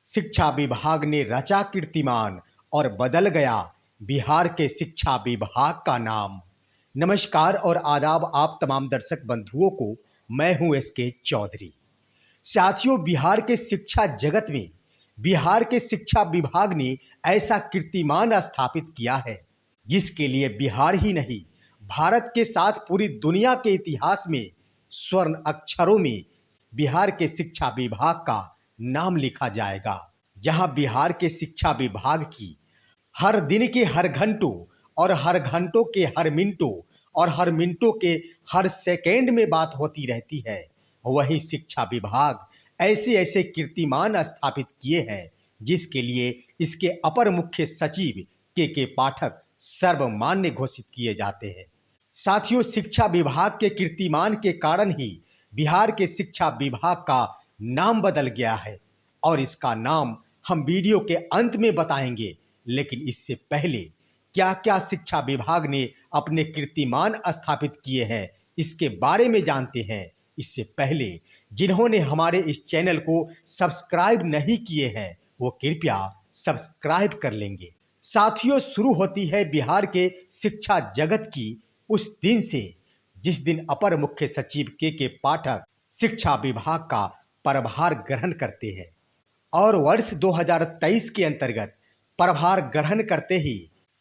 शिक्षा विभाग ने रचा कीर्तिमान और बदल गया बिहार के शिक्षा विभाग का नाम। नमस्कार और आदाब आप तमाम दर्शक बंधुओं को। मैं हूं एसके चौधरी। साथियों, बिहार के शिक्षा जगत में बिहार के शिक्षा विभाग ने ऐसा कीर्तिमान स्थापित किया है जिसके लिए बिहार ही नहीं, भारत के साथ पूरी दुनिया के इतिहास में स्वर्ण अक्षरों में बिहार के शिक्षा विभाग का नाम लिखा जाएगा। जहां बिहार के शिक्षा विभाग की हर दिन के हर घंटों और हर घंटों के हर मिनटों और हर मिनटों के हर सेकेंड में बात होती रहती है, वही शिक्षा विभाग ऐसे ऐसे कीर्तिमान स्थापित किए हैं जिसके लिए इसके अपर मुख्य सचिव के पाठक सर्वमान्य घोषित किए जाते हैं। साथियों, शिक्षा विभाग के कीर्तिमान के कारण ही बिहार के शिक्षा विभाग का नाम बदल गया है और इसका नाम हम वीडियो के अंत में बताएंगे। लेकिन इससे पहले क्या क्या शिक्षा विभाग ने अपने कीर्तिमान स्थापित किए हैं, इसके बारे में जानते हैं। इससे पहले जिन्होंने हमारे इस चैनल को सब्सक्राइब नहीं किए हैं वो कृपया सब्सक्राइब कर लेंगे। साथियों, शुरू होती है बिहार के शिक्षा जगत की उस दिन से जिस दिन अपर मुख्य सचिव के पाठक शिक्षा विभाग का प्रभार ग्रहण करते हैं और वर्ष 2023 के अंतर्गत प्रभार ग्रहण करते ही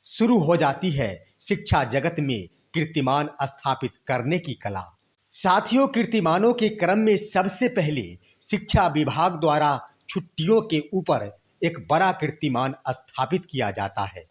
शुरू हो जाती है शिक्षा जगत में कीर्तिमान स्थापित करने की कला। साथियों, कीर्तिमानों के क्रम में सबसे पहले शिक्षा विभाग द्वारा छुट्टियों के ऊपर एक बड़ा कीर्तिमान स्थापित किया जाता है,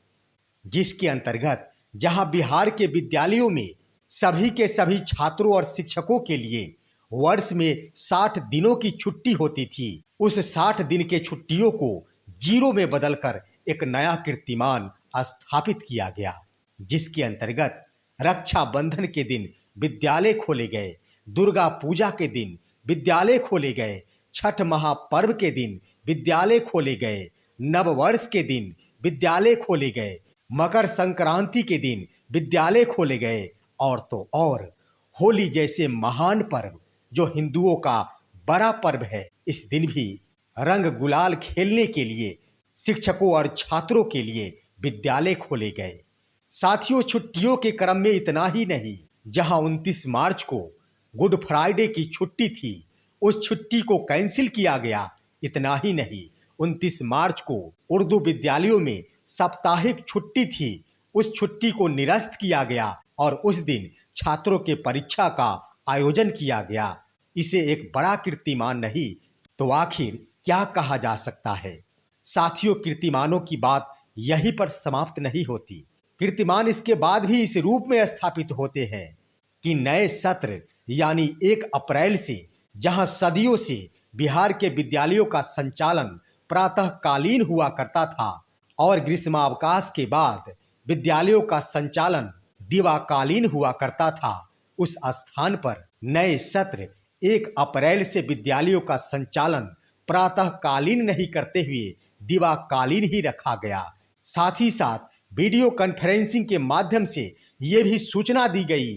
जिसके अंतर्गत जहां बिहार के विद्यालयों में सभी के सभी छात्रों और शिक्षकों के लिए वर्ष में 60 दिनों की छुट्टी होती थी, उस 60 दिन के छुट्टियों को जीरो में बदलकर एक नया कीर्तिमान स्थापित किया गया, जिसके अंतर्गत रक्षाबंधन के दिन विद्यालय खोले गए, दुर्गा पूजा के दिन विद्यालय खोले गए, छठ महापर्व के दिन विद्यालय खोले गए, नववर्ष के दिन विद्यालय खोले गए, मकर संक्रांति के दिन विद्यालय खोले गए और तो और होली जैसे महान पर्व जो हिंदुओं का बड़ा पर्व है, इस दिन भी रंग गुलाल खेलने के लिए शिक्षकों और छात्रों के लिए विद्यालय खोले गए। साथियों, छुट्टियों के क्रम में इतना ही नहीं, जहां 29 मार्च को गुड फ्राइडे की छुट्टी थी, उस छुट्टी को कैंसिल किया गया। इतना ही नहीं, 29 मार्च को उर्दू विद्यालयों में साप्ताहिक छुट्टी थी, उस छुट्टी को निरस्त किया गया और उस दिन छात्रों के परीक्षा का आयोजन किया गया। इसे एक बड़ा कीर्तिमान नहीं तो आखिर क्या कहा जा सकता है। साथियों, कीर्तिमानों की बात यहीं पर समाप्त नहीं होती। कीर्तिमान इसके बाद भी इस रूप में स्थापित होते हैं कि नए सत्र यानी 1 अप्रैल से जहां सदियों से बिहार के विद्यालयों का संचालन प्रातःकालीन हुआ करता था और ग्रीष्मावकाश के बाद विद्यालयों का संचालन दिवाकालीन हुआ करता था, उस स्थान पर नए सत्र 1 अप्रैल से विद्यालयों का संचालन प्रातःकालीन नहीं करते हुए दिवाकालीन ही रखा गया। साथ ही साथ वीडियो कॉन्फ्रेंसिंग के माध्यम से यह भी सूचना दी गई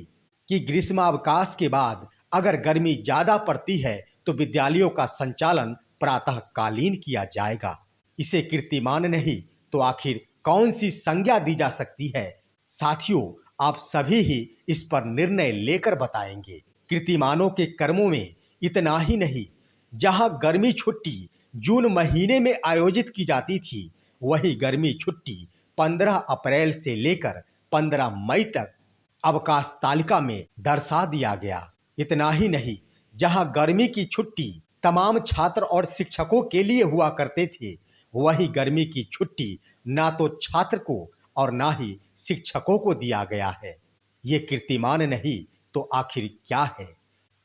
कि ग्रीष्मावकाश के बाद अगर गर्मी ज्यादा पड़ती है तो विद्यालयों का संचालन प्रातःकालीन किया जाएगा। इसे कीर्तिमान नहीं तो आखिर कौन सी संज्ञा दी जा सकती है? साथियों, आप सभी ही इस पर निर्णय लेकर बताएंगे। कीर्तिमानों के कर्मों में इतना ही नहीं, जहां गर्मी छुट्टी जून महीने में आयोजित की जाती थी, वही गर्मी छुट्टी 15 अप्रैल से लेकर 15 मई तक अवकाश तालिका में दर्शा दिया गया। इतना ही नहीं, जहां गर्मी की छुट्टी तमाम छात्र और शिक्षकों के लिए हुआ करते थे, वही गर्मी की छुट्टी ना तो छात्र को और ना ही शिक्षकों को दिया गया है। ये कीर्तिमान नहीं तो आखिर क्या है?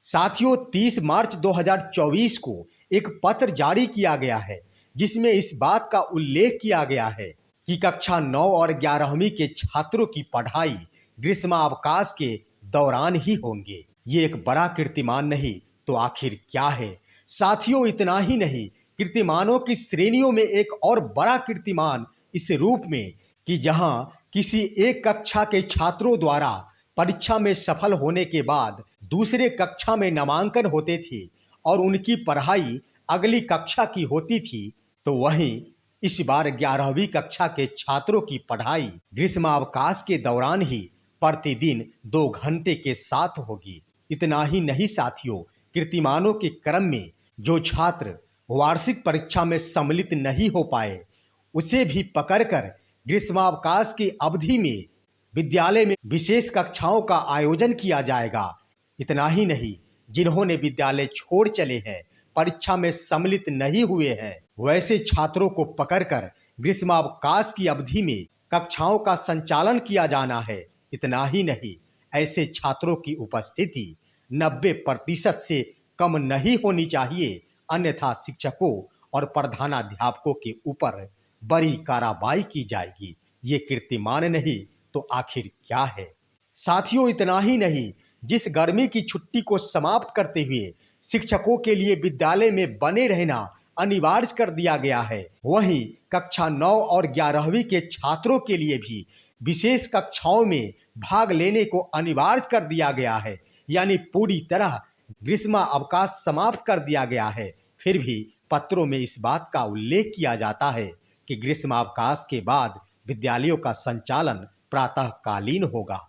साथियों, 30 मार्च 2024 को एक पत्र जारी किया गया है जिसमें इस बात का उल्लेख किया गया है कि कक्षा 9 और 11वीं के छात्रों की पढ़ाई ग्रीष्मावकाश के दौरान ही होंगे। ये एक बड़ा कीर्तिमान नहीं तो आखिर क्या है? साथियों, इतना ही नहीं, कीर्तिमानों की श्रेणियों में एक और बड़ा कीर्तिमान इस रूप में कि जहां किसी एक कक्षा के छात्रों द्वारा परीक्षा में सफल होने के बाद दूसरे कक्षा में नामांकन होते थे और उनकी पढ़ाई अगली कक्षा की होती थी, तो वहीं इस बार 11वीं कक्षा के छात्रों की पढ़ाई ग्रीष्मावकाश के दौरान ही प्रतिदिन 2 घंटे के साथ होगी। इतना ही नहीं साथियों, कीर्तिमानों के क्रम में जो छात्र वार्षिक परीक्षा में सम्मिलित नहीं हो पाए, उसे भी पकड़कर ग्रीष्मावकाश की अवधि में विद्यालय में विशेष कक्षाओं का आयोजन किया जाएगा। इतना ही नहीं, जिन्होंने विद्यालय छोड़ चले हैं, परीक्षा में सम्मिलित नहीं हुए हैं, वैसे छात्रों को पकड़कर ग्रीष्मावकाश की अवधि में कक्षाओं का संचालन किया जाना है। इतना ही नहीं, ऐसे छात्रों की उपस्थिति 90% से कम नहीं होनी चाहिए, अन्यथा शिक्षकों और प्रधानाध्यापकों के ऊपर बड़ी कार्रवाई की जाएगी। ये कीर्तिमान नहीं तो आखिर क्या है? साथियों, इतना ही नहीं, जिस गर्मी की छुट्टी को समाप्त करते हुए शिक्षकों के लिए विद्यालय में बने रहना अनिवार्य कर दिया गया है, वहीं कक्षा 9 और 11वीं के छात्रों के लिए भी विशेष कक्षाओं में भाग लेने को अनिवार्य कर दिया गया है। यानी पूरी तरह ग्रीष्म अवकाश समाप्त कर दिया गया है। फिर भी पत्रों में इस बात का उल्लेख किया जाता है कि ग्रीष्मावकाश के बाद विद्यालयों का संचालन प्रातःकालीन होगा।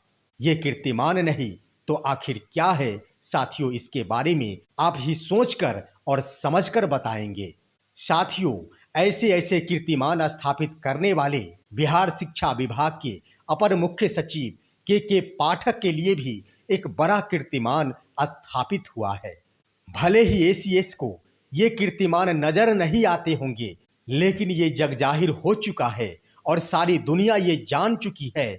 ये कीर्तिमान नहीं तो आखिर क्या है? साथियों, इसके बारे में आप ही सोचकर और समझकर बताएंगे। साथियों, ऐसे कीर्तिमान स्थापित करने वाले बिहार शिक्षा विभाग के अपर मुख्य सचिव के पाठक के लिए भी एक बड़ा कीर्तिमान स्थापित हुआ है। भले ही एसीएस को ये कीर्तिमान नजर नहीं आते होंगे, लेकिन ये जगजाहिर हो चुका है और सारी दुनिया ये जान चुकी है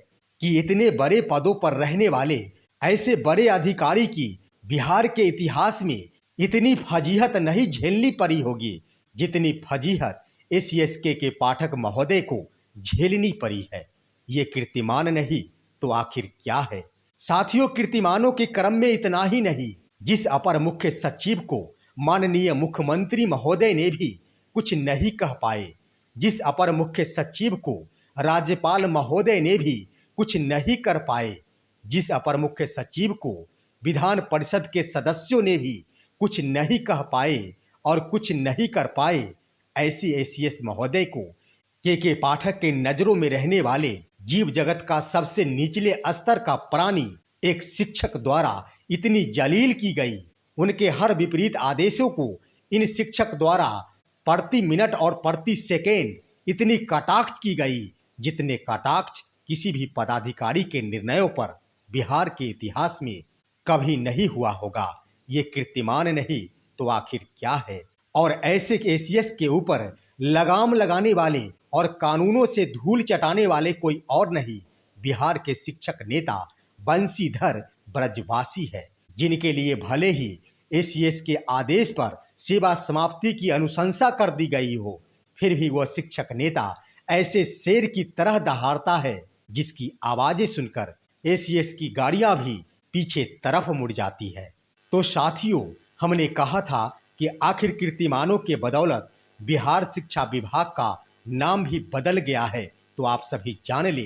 कि इतने बड़े पदों पर रहने वाले ऐसे बड़े अधिकारी की बिहार के इतिहास में इतनी फजीहत नहीं झेलनी पड़ी होगी, जितनी फजीहत एसीएसके के पाठक महोदय को झेलनी पड़ी है। ये कीर्तिमान नहीं तो आखिर क्या है? साथियों, कीर्तिमानों के क्रम में इतना ही नहीं, जिस अपर मुख्य सचिव को माननीय मुख्यमंत्री महोदय ने भी कुछ नहीं कह पाए, जिस अपर मुख्य सचिव को राज्यपाल महोदय ने भी कुछ नहीं कर पाए, जिस अपर मुख्य सचिव को विधान परिषद के सदस्यों ने भी कुछ नहीं कह पाए और कुछ नहीं कर पाए, ऐसी एसीएस महोदय को के पाठक के नजरों में रहने वाले जीव जगत का सबसे निचले स्तर का प्राणी एक शिक्षक द्वारा इतनी जलील की गई, उनके हर विपरीत आदेशों को इन शिक्षक द्वारा प्रति मिनट और प्रति सेकेंड इतनी कटाक्ष की गई, जितने कटाक्ष किसी भी पदाधिकारी के निर्णयों पर बिहार के इतिहास में कभी नहीं हुआ होगा। ये कीर्तिमान नहीं तो आखिर क्या है? और ऐसे एसीएस के ऊपर लगाम लगाने वाले और कानूनों से धूल चटाने वाले कोई और नहीं, बिहार के शिक्षक नेता बंशीधर ब्रजवासी है, जिनके लिए भले ही एसीएस के आदेश पर सेवा समाप्ति की अनुशंसा कर दी गई हो, फिर भी वह शिक्षक नेता ऐसे शेर की तरह दहाड़ता है जिसकी आवाजें सुनकर एसीएस की गाड़ियां भी पीछे तरफ मुड़ जाती है। तो साथियों, हमने कहा था कि आखिर कीर्तिमानों के बदौलत बिहार शिक्षा विभाग का नाम भी बदल गया है। तो आप सभी जान ले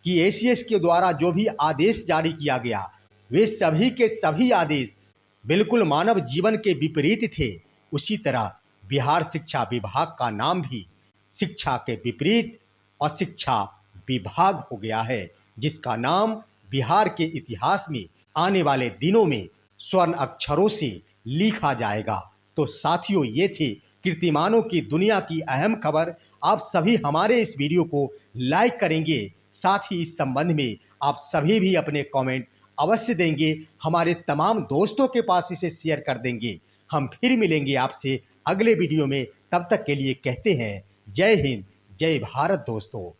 कि एसीएस के द्वारा जो भी आदेश जारी किया गया, वे सभी के सभी आदेश बिल्कुल मानव जीवन के विपरीत थे। उसी तरह बिहार शिक्षा विभाग का नाम भी शिक्षा के विपरीत अशिक्षा विभाग हो गया है, जिसका नाम बिहार के इतिहास में आने वाले दिनों में स्वर्ण अक्षरों से लिखा जाएगा। तो साथियों, ये थे कीर्तिमानों की दुनिया की अहम खबर। आप सभी हमारे इस वीडियो को लाइक करेंगे, साथ ही इस संबंध में आप सभी भी अपने कमेंट अवश्य देंगे, हमारे तमाम दोस्तों के पास इसे शेयर कर देंगे। हम फिर मिलेंगे आपसे अगले वीडियो में, तब तक के लिए कहते हैं जय हिंद, जय भारत दोस्तों।